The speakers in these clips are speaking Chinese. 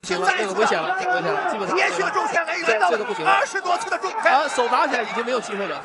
行了，那个危险了，危险了，基本上连续的重拳来源到这个不行了20多次的重拳，啊，手打起来已经没有机会了。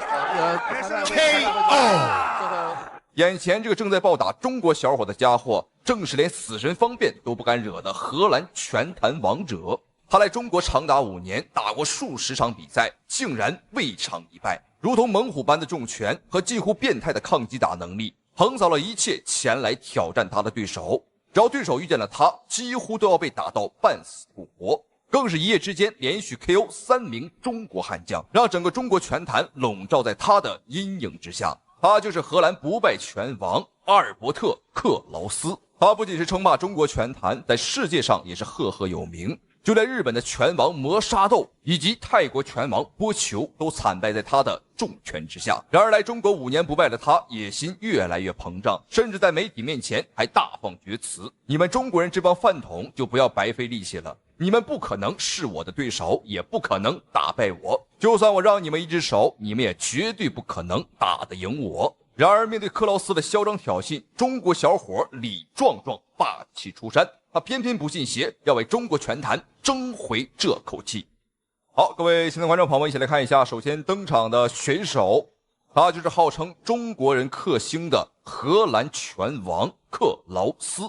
眼前这个正在暴打中国小伙的家伙，正是连死神方便都不敢惹的荷兰拳坛王者。他来中国长达5年，打过数十场比赛，竟然未尝一败，如同猛虎般的重拳和近乎变态的抗击打能力，横扫了一切前来挑战他的对手。只要对手遇见了他，几乎都要被打到半死不活。更是一夜之间连续 KO 3名中国悍将，让整个中国拳坛笼罩在他的阴影之下。他就是荷兰不败拳王阿尔伯特·克劳斯。他不仅是称霸中国拳坛，在世界上也是赫赫有名。就连日本的拳王磨沙斗以及泰国拳王波球都惨败在他的重拳之下。然而来中国5年不败的他，野心越来越膨胀，甚至在媒体面前还大放厥词：你们中国人这帮饭桶就不要白费力气了，你们不可能是我的对手，也不可能打败我，就算我让你们一只手，你们也绝对不可能打得赢我。然而面对克劳斯的嚣张挑衅，中国小伙李壮壮霸气出山，他偏偏不信邪，要为中国拳坛争回这口气。好，各位现场观众朋友们，一起来看一下首先登场的选手，他就是号称中国人克星的荷兰拳王克劳斯。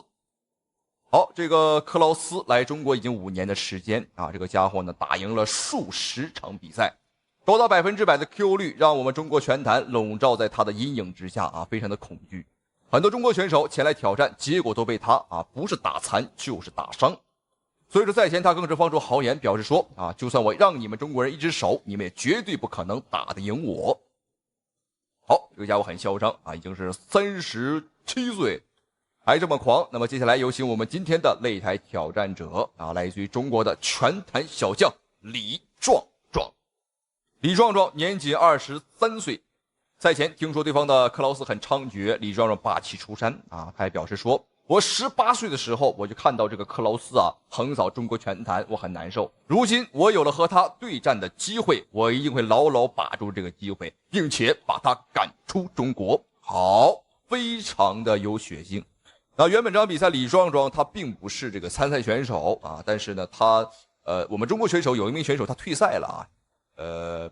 好，这个克劳斯来中国已经5年的时间啊，这个家伙呢打赢了数十场比赛，高达100%的 KO 率，让我们中国拳坛笼罩在他的阴影之下啊，非常的恐惧。很多中国选手前来挑战，结果都被他不是打残就是打伤。所以说赛前他更是放出豪言，表示说就算我让你们中国人一只手，你们也绝对不可能打得赢我。好，这个家伙很嚣张已经是37岁，还这么狂。那么接下来有请我们今天的擂台挑战者来自于中国的拳坛小将李壮壮。李壮壮年仅23岁，赛前听说对方的克劳斯很猖獗，李壮壮霸气出山他还表示说，我18岁的时候我就看到这个克劳斯横扫中国拳坛，我很难受。如今我有了和他对战的机会，我一定会牢牢把住这个机会，并且把他赶出中国。好，非常的有血性。那原本这场比赛李壮壮他并不是这个参赛选手但是呢我们中国选手有一名选手他退赛了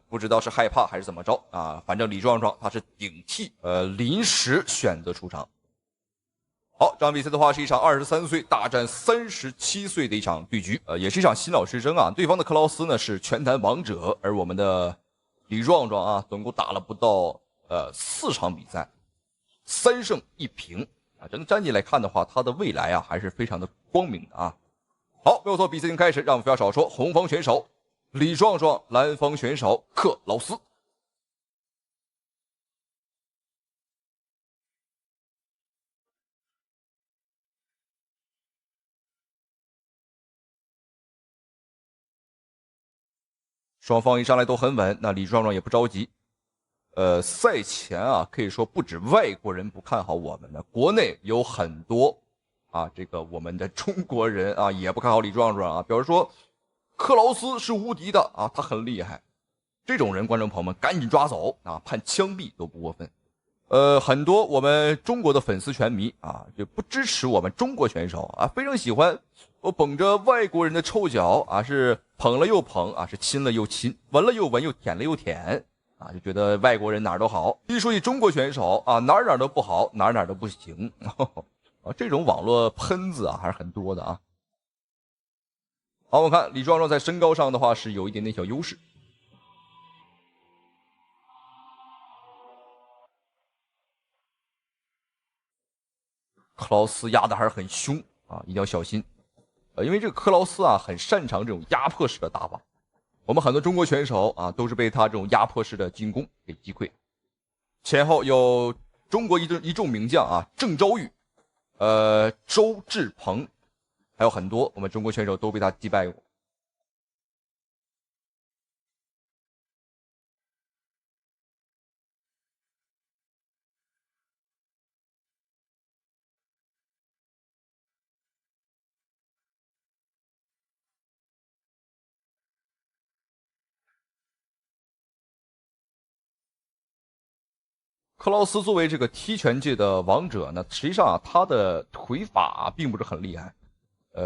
不知道是害怕还是怎么着反正李壮壮他是顶替临时选择出场。好，这场比赛的话是一场23岁大战37岁的一场对局也是一场新老之争对方的克劳斯呢是拳坛王者，而我们的李壮壮总共打了不到4场比赛，3胜1平整个战绩来看的话，他的未来还是非常的光明的好，没有错，比赛已经开始，让我们不要少说，红方选手李壮壮，蓝方选手克劳斯。双方一上来都很稳，那李壮壮也不着急。赛前可以说不止外国人不看好我们的，国内有很多这个我们的中国人也不看好李壮壮表示说克劳斯是无敌的他很厉害。这种人，观众朋友们赶紧抓走判枪毙都不过分。很多我们中国的粉丝拳迷就不支持我们中国选手非常喜欢我捧着外国人的臭脚是捧了又捧是亲了又亲，闻了又闻，又舔了又舔就觉得外国人哪儿都好，一说起中国选手哪儿都不好，哪儿都不行这种网络喷子还是很多的好，我们看李壮壮在身高上的话是有一点点小优势。克劳斯压的还是很凶一定要小心因为这个克劳斯很擅长这种压迫式的打法，我们很多中国选手都是被他这种压迫式的进攻给击溃。前后有中国一众名将郑昭玉周志鹏，还有很多我们中国选手都被他击败过。克劳斯作为这个踢拳界的王者呢，实际上他的腿法并不是很厉害，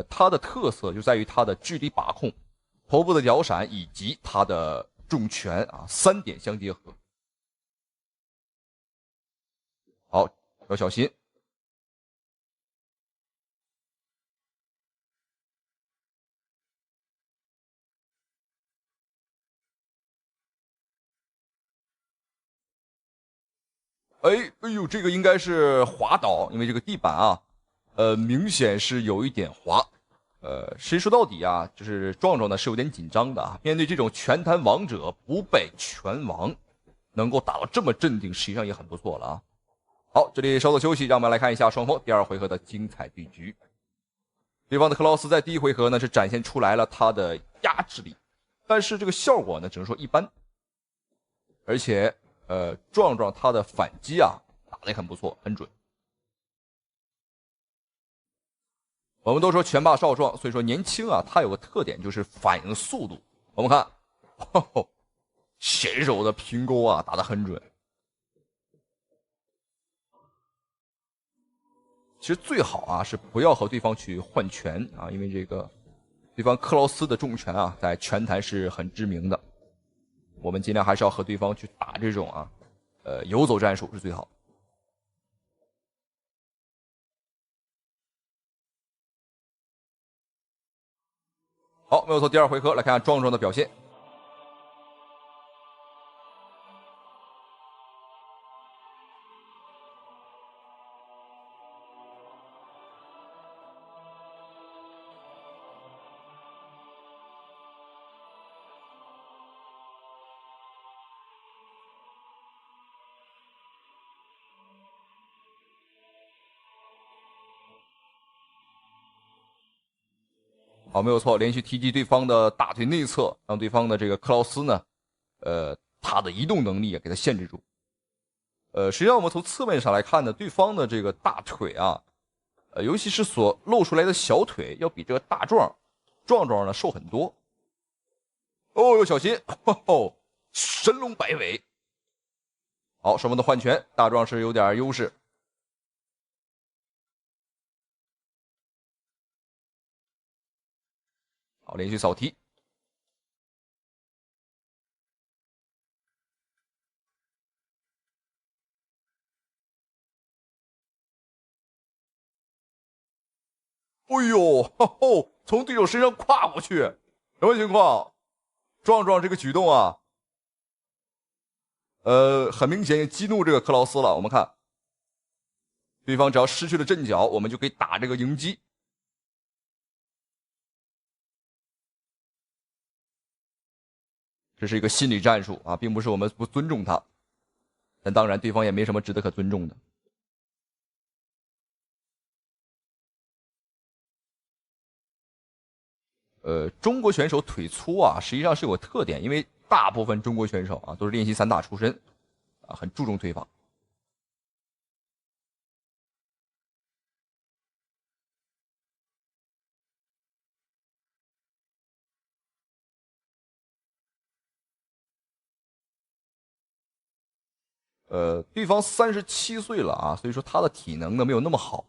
它的特色就在于它的距离把控、头部的摇闪以及它的重拳啊，3点相结合。好，要小心。哎呦，这个应该是滑倒，因为这个地板啊，明显是有一点滑。实际说到底啊，就是壮壮呢是有点紧张的啊。面对这种拳坛王者不被拳王，能够打到这么镇定，实际上也很不错了啊。好，这里稍作休息，让我们来看一下双方第2回合的精彩对局。对方的克劳斯在第1回合呢是展现出来了他的压制力，但是这个效果呢只能说一般，而且壮壮他的反击啊打得也很不错，很准。我们都说拳霸少壮，所以说年轻啊，他有个特点就是反应速度。我们看，选手的平勾啊打得很准。其实最好啊是不要和对方去换拳啊，因为这个对方克劳斯的重拳啊在拳坛是很知名的。我们尽量还是要和对方去打这种啊，游走战术是最好。好，没有错，第2回合来看看壮壮的表现。好，没有错，连续踢击对方的大腿内侧，让对方的这个克劳斯呢，他的移动能力也给他限制住。实际上我们从侧面上来看呢，对方的这个大腿啊，尤其是所露出来的小腿，要比这个大壮呢瘦很多。哦，要小心！神龙摆尾。好，双方的换拳，大壮是有点优势。好，连续扫踢。哎呦，从对手身上跨过去，什么情况？壮壮这个举动啊，很明显也激怒这个克劳斯了。我们看，对方只要失去了阵脚，我们就可以打这个迎击。这是一个心理战术啊，并不是我们不尊重他，但当然对方也没什么值得可尊重的。中国选手腿粗啊，实际上是有个特点，因为大部分中国选手啊都是练习散打出身，啊，很注重腿法。对方37岁了啊，所以说他的体能呢没有那么好，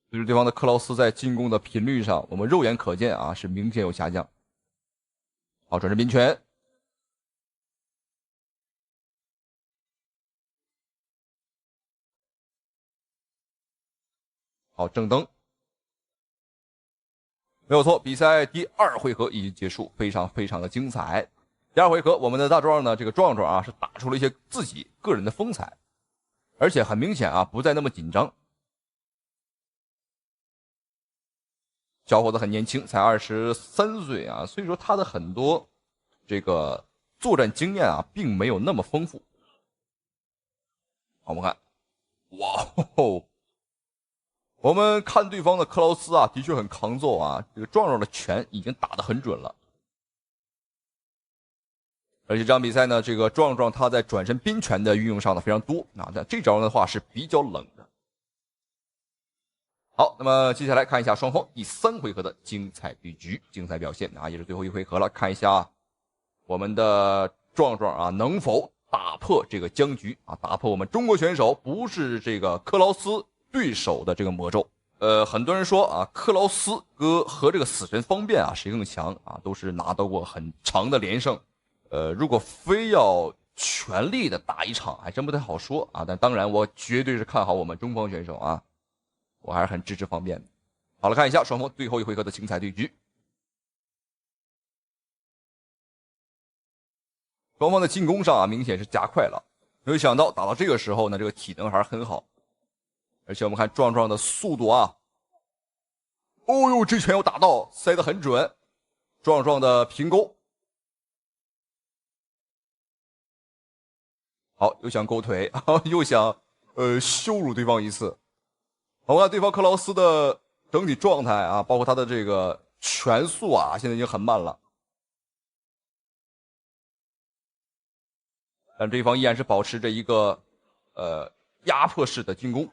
所以说对方的克劳斯在进攻的频率上，我们肉眼可见啊是明显有下降。好，转身拼拳。好，正蹬。没有错，比赛第2回合已经结束，非常的精彩。第2回合，我们的大壮呢，这个壮壮啊，是打出了一些自己个人的风采，而且很明显啊，不再那么紧张。小伙子很年轻，才23岁啊，所以说他的很多这个作战经验啊，并没有那么丰富。好，我们看，哇吼！我们看对方的克劳斯啊，的确很抗揍啊，这个壮壮的拳已经打得很准了。而且这场比赛呢，这个壮壮他在转身拼拳的运用上呢非常多啊，但这招的话是比较冷的。好，那么接下来看一下双方第3回合的精彩对局、精彩表现啊，也是最后一回合了。看一下我们的壮壮啊，能否打破这个僵局啊，打破我们中国选手不是这个克劳斯对手的这个魔咒。很多人说啊，克劳斯和这个死神方便啊谁更强啊，都是拿到过很长的连胜。如果非要全力的打一场，还真不太好说啊。但当然，我绝对是看好我们中方选手啊，我还是很支持方便的。好了，看一下双方最后一回合的精彩对局。双方的进攻上啊，明显是加快了。没有想到打到这个时候呢，这个体能还是很好，而且我们看壮壮的速度啊，哦呦，这拳要打到，塞得很准，壮壮的平勾。好，又想勾腿，又想羞辱对方一次。我看对方克劳斯的整体状态啊，包括他的这个拳速啊，现在已经很慢了。但对方依然是保持着一个压迫式的进攻。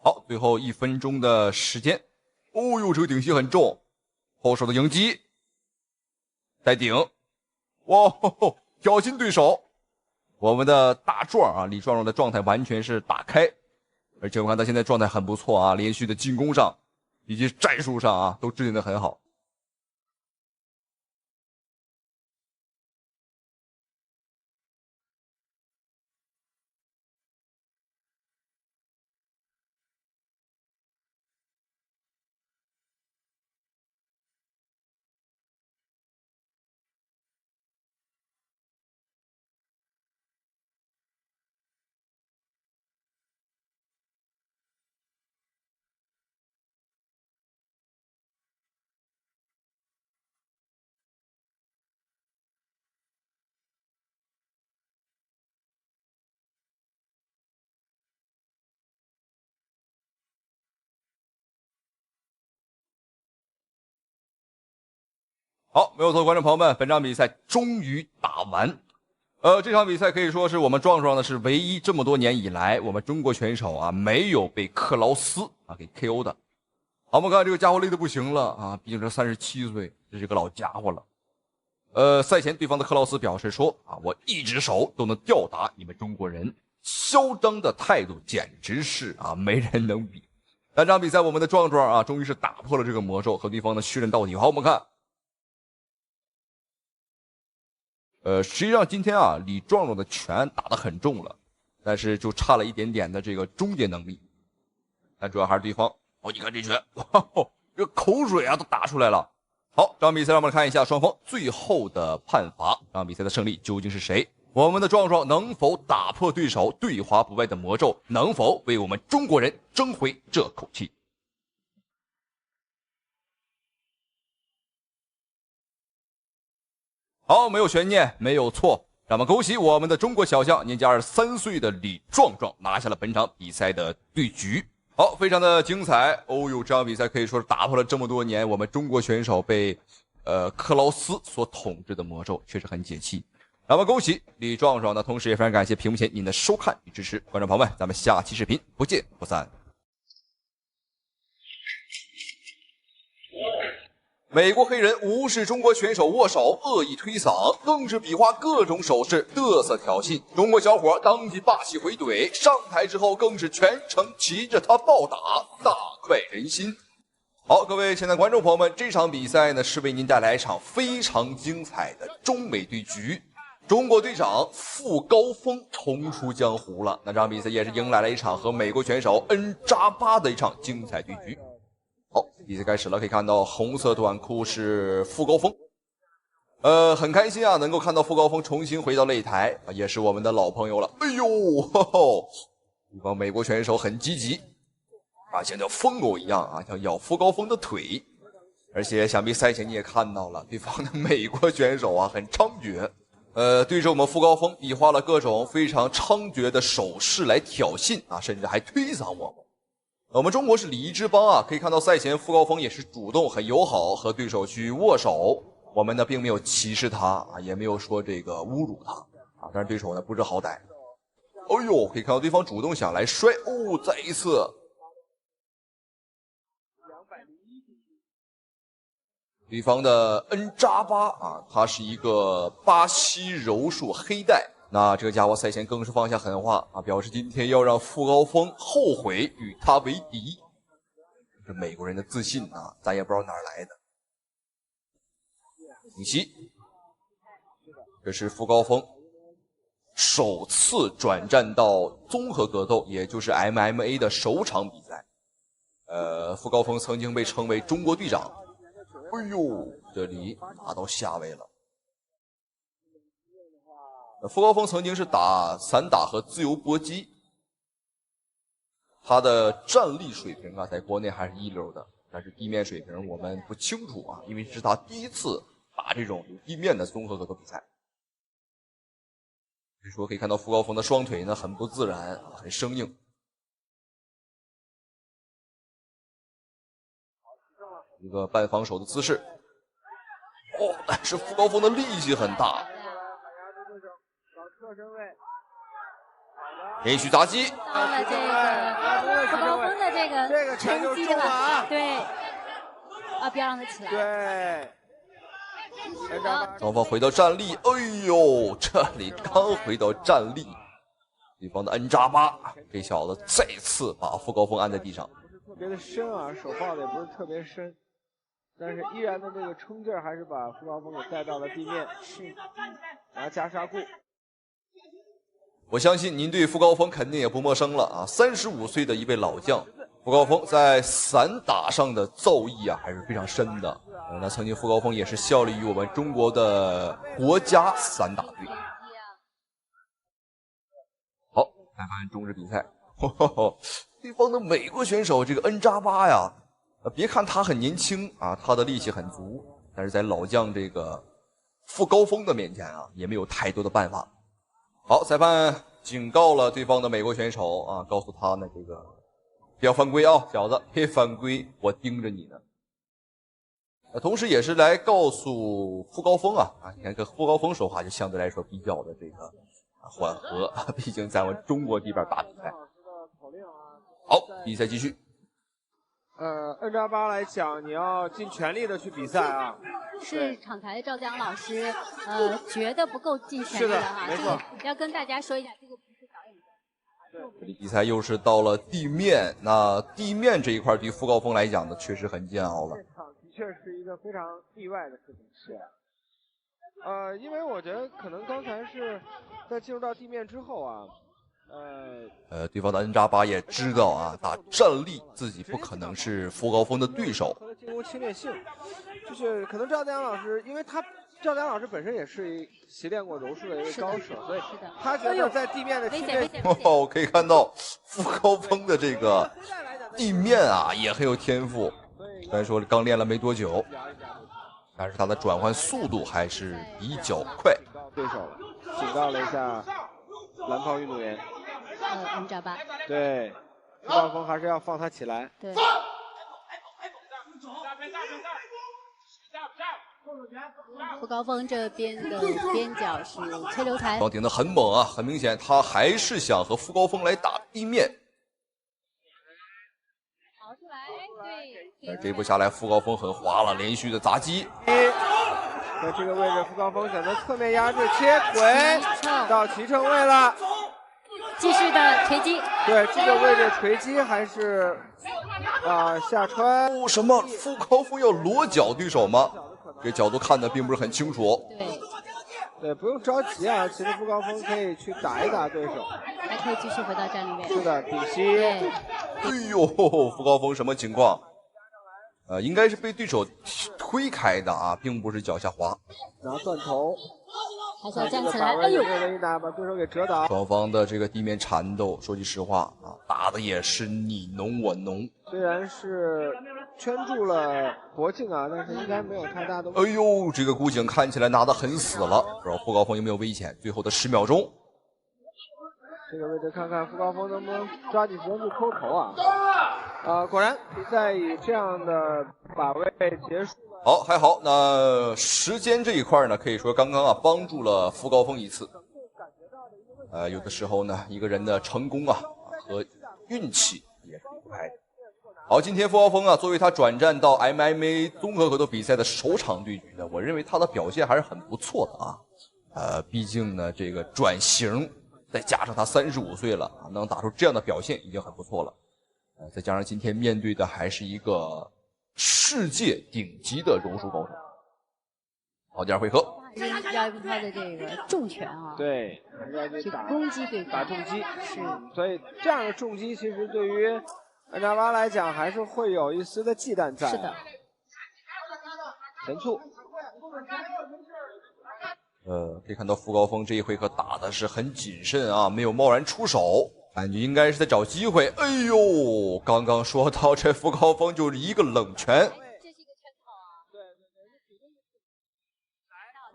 好，最后1分钟的时间。哦呦，这个顶膝很重，后手的迎击，带顶，哇，挑衅对手。我们的大壮啊，李壮壮的状态完全是打开，而且我看他现在状态很不错啊，连续的进攻上以及战术上啊都制定得很好。好，没有错，观众朋友们，本场比赛终于打完。这场比赛可以说是我们壮壮的是唯一这么多年以来，我们中国选手啊没有被克劳斯啊给 KO 的。好，我们看这个家伙累得不行了啊，毕竟这37岁，这是个老家伙了。赛前对方的克劳斯表示说啊，我一只手都能吊打你们中国人，嚣张的态度简直是啊没人能比。但这场比赛我们的壮壮啊，终于是打破了这个魔咒，和对方的血刃到底。好，我们看。实际上今天啊，李壮壮的拳打得很重了，但是就差了一点点的这个终结能力。但主要还是对方，哦，你看这拳，哇，这口水啊都打出来了。好，这场比赛让我们看一下双方最后的判罚，这场比赛的胜利究竟是谁？我们的壮壮能否打破对手对华不败的魔咒？能否为我们中国人争回这口气？好，没有悬念，没有错。让我们恭喜我们的中国小将，年仅23岁的李壮壮拿下了本场比赛的对局。好，非常的精彩。哦呦，这场比赛可以说是打破了这么多年我们中国选手被克劳斯所统治的魔咒，确实很解气。让我们恭喜李壮壮，那同时也非常感谢屏幕前您的收看与支持，观众朋友们，咱们下期视频不见不散。美国黑人无视中国选手握手，恶意推搡，更是比划各种手势，嘚瑟挑衅。中国小伙当即霸气回怼，上台之后更是全程骑着他暴打，大快人心。好，各位亲爱的观众朋友们，这场比赛呢是为您带来一场非常精彩的中美对局。中国队长傅高峰重出江湖了。那这场比赛也是迎来了一场和美国选手恩扎巴的一场精彩对局。好，比赛开始了，可以看到红色短裤是傅高峰。很开心啊，能够看到傅高峰重新回到擂台，也是我们的老朋友了。哎呦，对方美国选手很积极啊，像条疯狗一样啊，想咬傅高峰的腿。而且想必赛前你也看到了，对方的美国选手啊很猖獗。对着我们傅高峰比划了各种非常猖獗的手势来挑衅啊，甚至还推搡我们。我们中国是礼仪之邦啊，可以看到赛前傅高峰也是主动很友好和对手去握手，我们呢并没有歧视他啊，也没有说这个侮辱他啊，但是对手呢不知好歹。哎呦，可以看到对方主动想来摔哦，再一次。对方的恩扎巴啊，他是一个巴西柔术黑带。那这个家伙赛前更是放下狠话啊，表示今天要让傅高峰后悔与他为敌。这美国人的自信啊，咱也不知道哪儿来的。挺膝，这是傅高峰首次转战到综合格斗，也就是 MMA 的首场比赛。傅高峰曾经被称为中国队长。哎呦，这里打到下位了。傅高峰曾经是打散打和自由搏击，他的站立水平啊，在国内还是一流的，但是地面水平我们不清楚啊，因为是他第一次打这种有地面的综合格斗比赛。所以说可以看到傅高峰的双腿呢很不自然，很生硬。一个半防守的姿势，哦，但是傅高峰的力气很大，连续砸击，到了这个傅高峰的这个成绩了，对，啊，不要让他起来，对。双方回到站立，哎呦，这里刚回到站立，对方的恩扎巴这小子再次把傅高峰按在地上，不是特别的深啊，手抱的也不是特别深。但是依然的这个冲劲儿还是把傅高峰给带到了地面，是，然后加杀固。我相信您对傅高峰肯定也不陌生了啊，35岁的一位老将，傅高峰在散打上的造诣啊还是非常深的。那曾经傅高峰也是效力于我们中国的国家散打队。好，裁判终止比赛。对方的美国选手这个恩扎巴呀。别看他很年轻啊，他的力气很足，但是在老将这个傅高峰的面前啊，也没有太多的办法。好，裁判警告了对方的美国选手啊，告诉他呢，这个不要犯规啊，小子，别犯规，我盯着你呢。同时也是来告诉傅高峰啊，你看跟傅高峰说话就相对来说比较的这个缓和，毕竟在我们中国这边打比赛。好，比赛继续。恩扎巴来讲，你要尽全力的去比赛啊。是场台的赵江老师，觉得不够尽全力了哈。没错。要跟大家说一下，这个不是导演的。这里比赛又是到了地面，那地面这一块对傅高峰来讲呢，确实很煎熬了。现场的确是一个非常意外的事情。是。因为我觉得可能刚才是在进入到地面之后啊。对方的恩扎巴也知道啊，打站立自己不可能是傅高峰的对手。进攻侵略性，就是可能赵江老师，因为赵江老师本身也是习练过柔术的一位高手，所以他觉得在地面的侵略性。哦，可以看到傅高峰的这个地面啊也很有天赋，虽然说刚练了没多久，但是他的转换速度还是比较快。对手了，警告了一下蓝袍运动员。恩扎巴。对，傅高峰还是要放他起来。对。傅高峰这边的边角是崔留才，顶得很猛啊，很明显他还是想和傅高峰来打地面。跑出来，对。这一步下来，傅高峰很滑了，连续的砸击。在这个位置，傅高峰选择侧面压制，切腿到齐乘位了。继续的锤击，对这个位置锤击还是下穿。什么？傅高峰要裸脚对手吗？这角度看的并不是很清楚。对，对，不用着急啊，其实傅高峰可以去打一打对手，还可以继续回到站里面。是的，顶膝。哎呦，傅高峰什么情况？应该是被对手推开的啊，并不是脚下滑。然后断头，还想站起来，哎呦！一打把对手给折倒。双方的这个地面缠斗，说句实话啊，打的也是你侬我侬。虽然是圈住了脖颈啊，但是应该没有太大的。哎呦，这个古井看起来拿得很死了，不知道傅高峰有没有危险？最后的10秒钟。这个位置看看傅高峰能不能抓紧时间去抠头啊！果然比赛以这样的把位结束。好，还好，那时间这一块呢，可以说刚刚啊帮助了傅高峰一次。有的时候呢，一个人的成功啊和运气也是离不开的。好，今天傅高峰啊，作为他转战到 MMA 综合格斗比赛的首场对局呢，我认为他的表现还是很不错的啊。毕竟呢，这个转型。再加上他35岁了，能打出这样的表现已经很不错了。再加上今天面对的还是一个世界顶级的柔术高手。好，第二回合，要用他的这个重拳啊，对，要去攻击对方，打重击是。所以这样的重击其实对于安扎巴来讲还是会有一丝的忌惮在。是的。前簇。可以看到傅高峰这一回合打的是很谨慎啊，没有贸然出手，感觉应该是在找机会。哎呦，刚刚说到这傅高峰就是一个冷拳，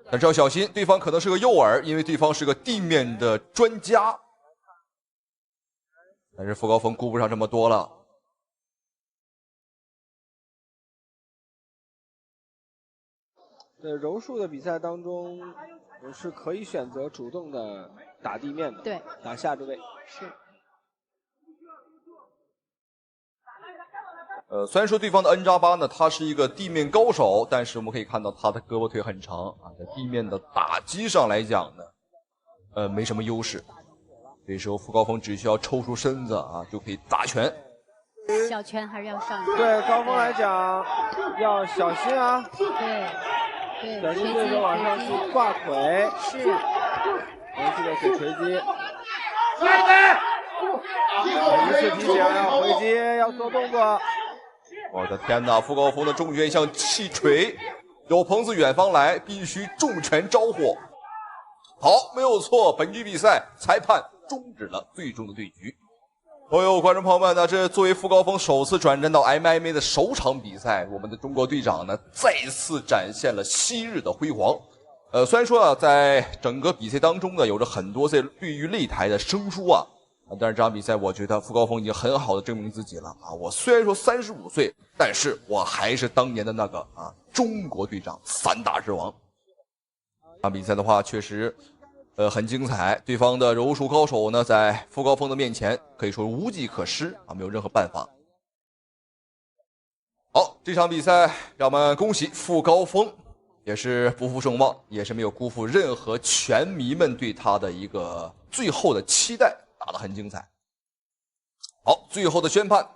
但是要小心，对方可能是个诱饵，因为对方是个地面的专家。但是傅高峰顾不上这么多了。柔术的比赛当中，是可以选择主动的打地面的，对，打下置位。是。虽然说对方的恩扎巴呢，他是一个地面高手，但是我们可以看到他的胳膊腿很长啊，在地面的打击上来讲呢，没什么优势。这时候傅高峰只需要抽出身子啊，就可以打拳。小拳还是要上。对高峰来讲，要小心啊。对。小心对手往上去挂腿，是，连续的腿锤击，一次提醒要回击，要做动作。我的天哪，傅高峰的重拳像气锤，有朋自远方来，必须重拳招呼。好，没有错，本局比赛裁判终止了最终的对局。观众朋友们呢，这作为傅高峰首次转战到 MMA 的首场比赛，我们的中国队长呢再次展现了昔日的辉煌。虽然说啊，在整个比赛当中呢，有着很多在对于擂台的生疏啊，但是这场比赛我觉得傅高峰已经很好的证明自己了啊。我虽然说35岁，但是我还是当年的那个中国队长，3大之王。这场比赛的话，确实。很精彩，对方的柔术高手呢，在傅高峰的面前可以说无计可施啊，没有任何办法。好，这场比赛让我们恭喜傅高峰，也是不负众望，也是没有辜负任何拳迷们对他的一个最后的期待，打得很精彩。好，最后的宣判，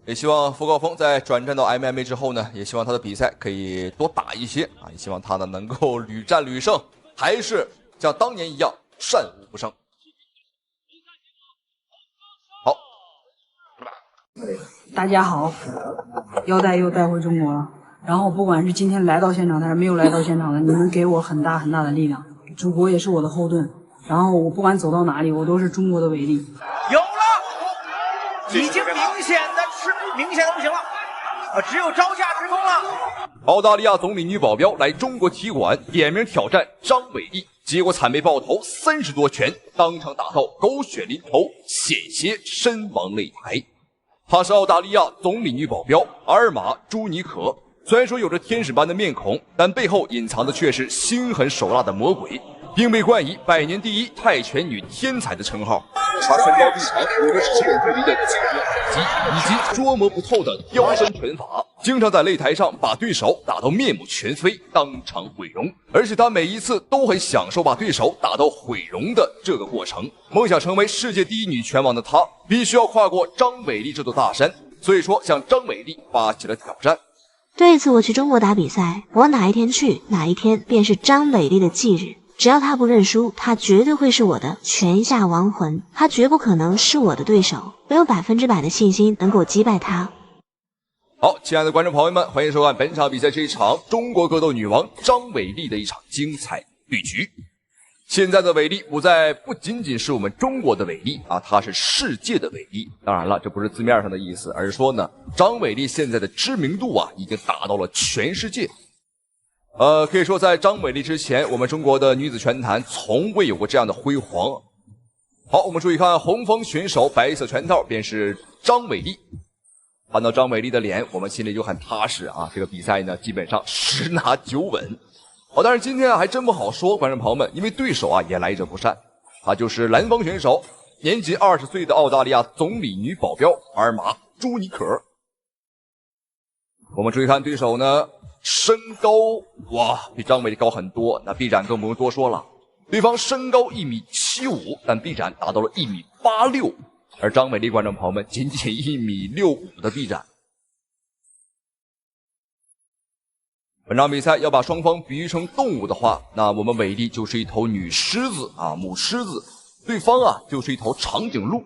也希望傅高峰在转战到 MMA 之后呢，也希望他的比赛可以多打一些啊，也希望他呢能够屡战屡胜，还是像当年一样战无不胜。好，大家好，腰带又带回中国了。然后不管是今天来到现场还是没有来到现场的，你们给我很大很大的力量，祖国也是我的后盾。然后我不管走到哪里，我都是中国的伟力。有了，已经明显的不行了，只有招架之功了。澳大利亚总理女保镖来中国体馆点名挑战张伟丽，结果惨被爆头30多拳，当场打到狗血淋头，险些身亡擂台。她是澳大利亚总理女保镖阿尔玛朱尼可，虽然说有着天使般的面孔，但背后隐藏的却是心狠手辣的魔鬼，并被冠以100年第一泰拳女天才的称号。她身高臂长，有着10人距离的惊人反击，以及捉摸不透的刁钻拳法，经常在擂台上把对手打到面目全非，当场毁容。而且她每一次都很享受把对手打到毁容的这个过程。梦想成为世界第一女拳王的她，必须要跨过张伟丽这座大山，所以说向张伟丽发起了挑战。这一次我去中国打比赛，我哪一天去，哪一天便是张伟丽的忌日。只要他不认输，他绝对会是我的泉下亡魂，他绝不可能是我的对手，我有100%的信心能够击败他。好，亲爱的观众朋友们，欢迎收看本场比赛，这一场中国格斗女王张伟丽的一场精彩对局。现在的伟丽不仅仅是我们中国的伟丽啊，她是世界的伟丽。当然了，这不是字面上的意思，而是说呢，张伟丽现在的知名度啊，已经达到了全世界。可以说在张伟丽之前，我们中国的女子拳坛从未有过这样的辉煌。好，我们注意看红方选手白色拳套便是张伟丽。看到张伟丽的脸，我们心里就很踏实啊。这个比赛呢，基本上10拿9稳。但是今天啊，还真不好说，观众朋友们，因为对手啊也来者不善，他就是蓝方选手，年仅20岁的澳大利亚总理女保镖阿尔玛·朱尼可。我们注意看对手呢，身高哇比张伟丽高很多，那臂展更不用多说了。对方身高1.75米，但臂展达到了1.86米，而张伟丽观众朋友们仅仅1.65米的臂展。本场比赛要把双方比喻成动物的话，那我们伟丽就是一头女狮子啊，母狮子，对方啊就是一头长颈鹿。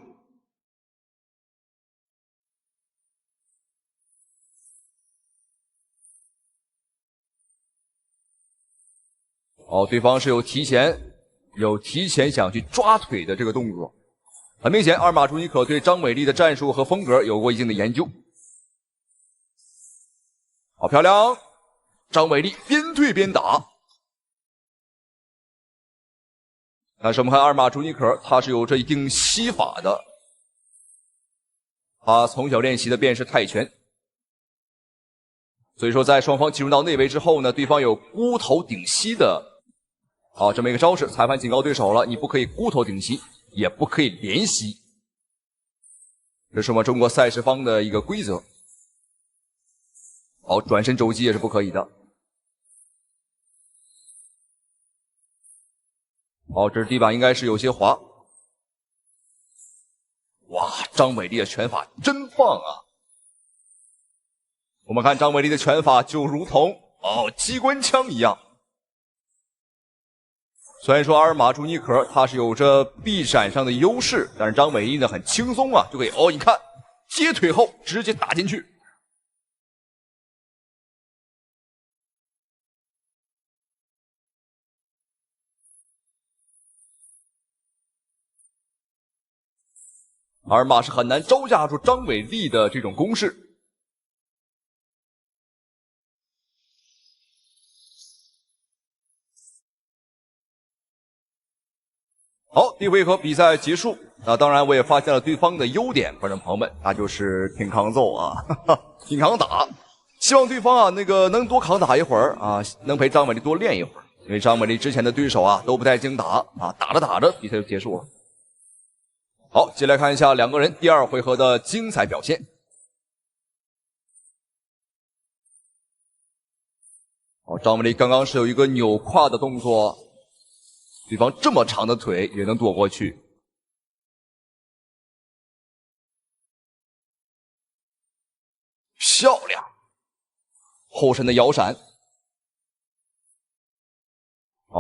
对方是有提前想去抓腿的这个动作。很明显，阿尔玛·朱尼可对张伟丽的战术和风格有过一定的研究。好漂亮，张伟丽边退边打。但是我们看阿尔玛·朱尼可，他是有着一定膝法的，他从小练习的便是泰拳。所以说在双方进入到内围之后呢，对方有箍头顶膝的这么一个招式，裁判警告对手了，你不可以箍头顶膝，也不可以连膝，这是我们中国赛事方的一个规则。转身肘击也是不可以的。这是地板应该是有些滑。哇，张伟丽的拳法真棒啊！我们看张伟丽的拳法就如同机关枪一样。虽然说阿尔玛·朱尼可他是有着臂展上的优势，但是张伟丽呢很轻松啊，就可以你看接腿后直接打进去。阿尔玛是很难招架住张伟丽的这种攻势。好，第一回合比赛结束。当然我也发现了对方的优点，观众朋友们，那就是挺抗揍啊，挺抗打。希望对方啊能多抗打一会儿啊，能陪张伟丽多练一会儿。因为张伟丽之前的对手啊都不太经打啊，打着打着比赛就结束了。好，接下来看一下两个人第二回合的精彩表现。张伟丽刚刚是有一个扭胯的动作，对方这么长的腿也能躲过去。漂亮，后身的摇闪。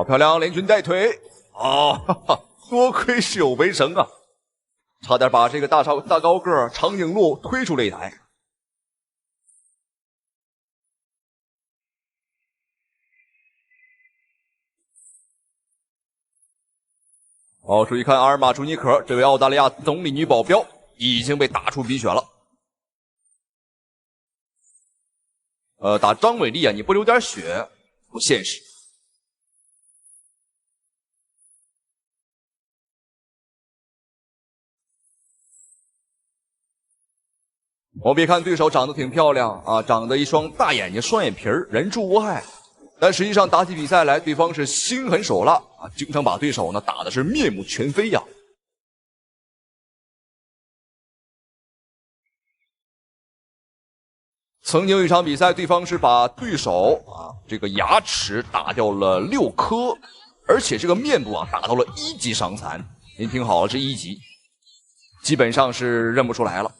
漂亮，连军带腿。多亏是有围绳啊，差点把这个大高个长颈鹿推出擂台。注意看阿尔玛·朱尼可，这位澳大利亚总理女保镖已经被打出比选了。打张伟丽啊，你不流点血不现实。别看对手长得挺漂亮啊，长得一双大眼睛、双眼皮儿，人畜无害。但实际上打起比赛来，对方是心狠手辣啊，经常把对手呢打的是面目全非呀。曾经有一场比赛，对方是把对手这个牙齿打掉了6颗，而且这个面部打到了1级伤残。您听好了，是1级，基本上是认不出来了。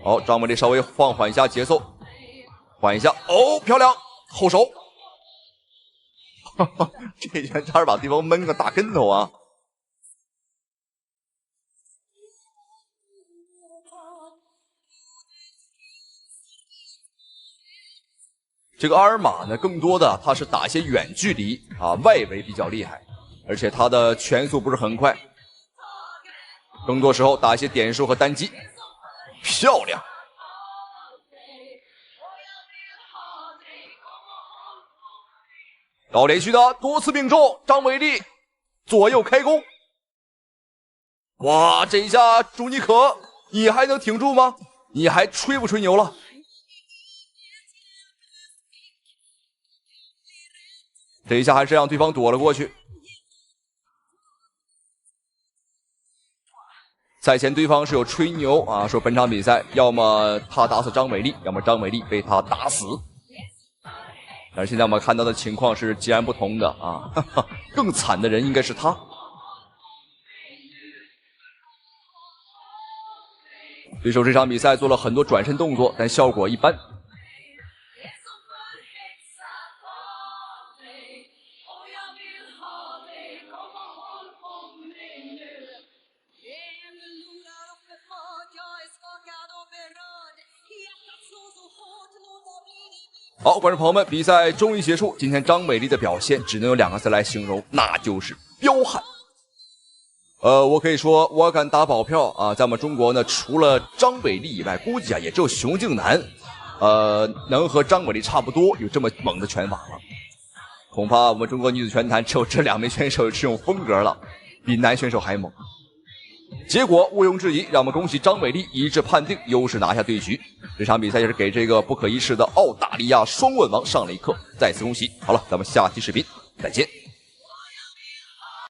好，张美丽稍微放缓一下节奏，缓一下，哦，漂亮，后手，这一拳差点把对方闷个大跟头啊！这个阿尔玛呢，更多的他是打一些远距离啊，外围比较厉害，而且他的拳速不是很快，更多时候打一些点数和单击，漂亮。到连续的多次命中，张伟丽左右开弓。哇，这一下朱妮可，你还能挺住吗？你还吹不吹牛了？这一下还是让对方躲了过去。赛前对方是有吹牛啊，说本场比赛要么他打死张美丽，要么张美丽被他打死。但是现在我们看到的情况是截然不同的啊，更惨的人应该是他。对手这场比赛做了很多转身动作，但效果一般。好，观众朋友们，比赛终于结束。今天张美丽的表现只能有2个字来形容，那就是彪悍。我可以说，我敢打保票啊，在我们中国呢，除了张美丽以外，估计啊也只有熊静楠，能和张美丽差不多有这么猛的拳法了。恐怕我们中国女子拳坛只有这2名选手有这种风格了，比男选手还猛。结果毋庸置疑，让我们恭喜张美丽一致判定优势拿下对局。这场比赛也是给这个不可一世的澳大利亚双问王上了一课，再次恭喜。好了，咱们下期视频再见。